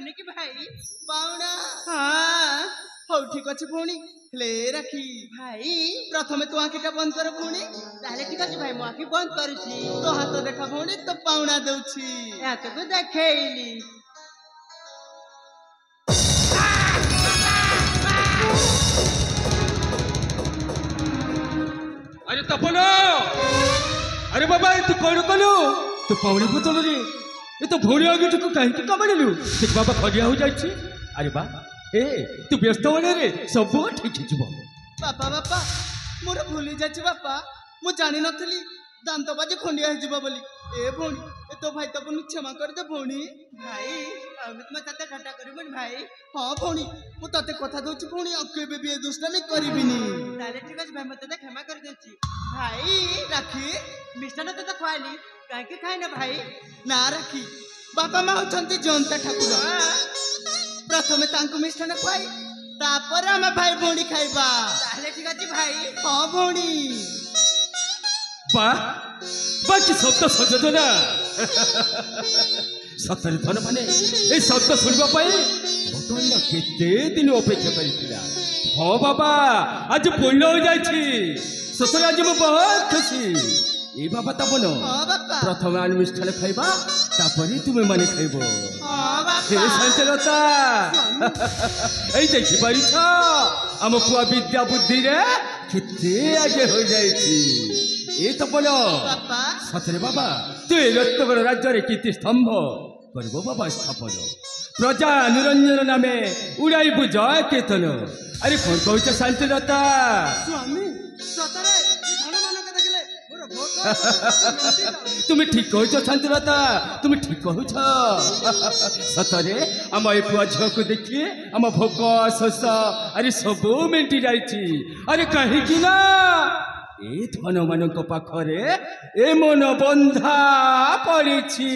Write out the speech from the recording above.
पारुनी कि भाई पाउना हाँ हौ ठीक अच्छे भौणी ले राखी भाई प्रथमे तू आखिटा बंद कर भौणी ताले ठीक अछि भाई मु आखि बंद करूची तो हाथ देखा भौणी तो पाउना देउछि हाथ को देखैली अरे तपन अरे बाबा तू कौन कलु तू पावणी बोतल रे ये तो भौणी आगे तू कहीं कमाड़लु देख बाबा खलिया हो जाइछि अरे बा ए तू व्यस्त होने रे सब ठीक हिजबो बापा बापा मोर भूली जाछि बापा मु जानि नथली दांत बाजे खंडिया हिजबा बोली ए भौणी ए तो भाई तपन क्षमा कर दे भौणी भाई अमित में तते ठाटा करबन भाई हाँ भौणी मु तते कथा दउछि भौणी अब केबे भी ए दुष्टामी करिबिनी ताले ठीक अछि भाई मते तते क्षमा कर देछि भाई राखी मिष्टान तो खाइली काहे के खाइ ना भाई ना राखी बापा माँ होचंती जंता ठाकुर प्रथमे तांको मिष्टान खुआई तापर आमे भाई भौणी खाइबा ताले ठीक अछि भाई हाँ भौणी बा बाकी शब्द सजोजना सतरे धन माने ए शब्द सुनिबा पाई बटन केते दिन अपेक्षा करितिला हो बाबा आज पूर्ण हो जाइछि सतरे आज मु बहुत खुशी ए बाबा तपन हाँ बापा प्रथम अनुष्ठान खाइबा तापरे तुमे माने खाइबो हाँ हे बापा शांतलता এই দেখি পারিছ आम पुआ विद्या बुद्धि रे केते आगे हो जाइछि ए तपन बापा सतरे बाबा तू रत्नगर राज्य रे कीर्ति स्तंभ करबो बाबा स्थापन प्रजा निरंजन नामे उड़ाई बुझाय केतन अरे कौन कहछ शांतिलता स्वामी सतरे ई धन मानक देखले मोर भोक तुम ठीक कहछ शांतिलता तुम ठीक कहछ सतरे आम ए पुआ झियो को देखिए आम भोक शोष अरे सब मेंटी जाइछि अरे कहीं कि ना ए धन मानक पाखरे ए मन बंधा पड़िछि।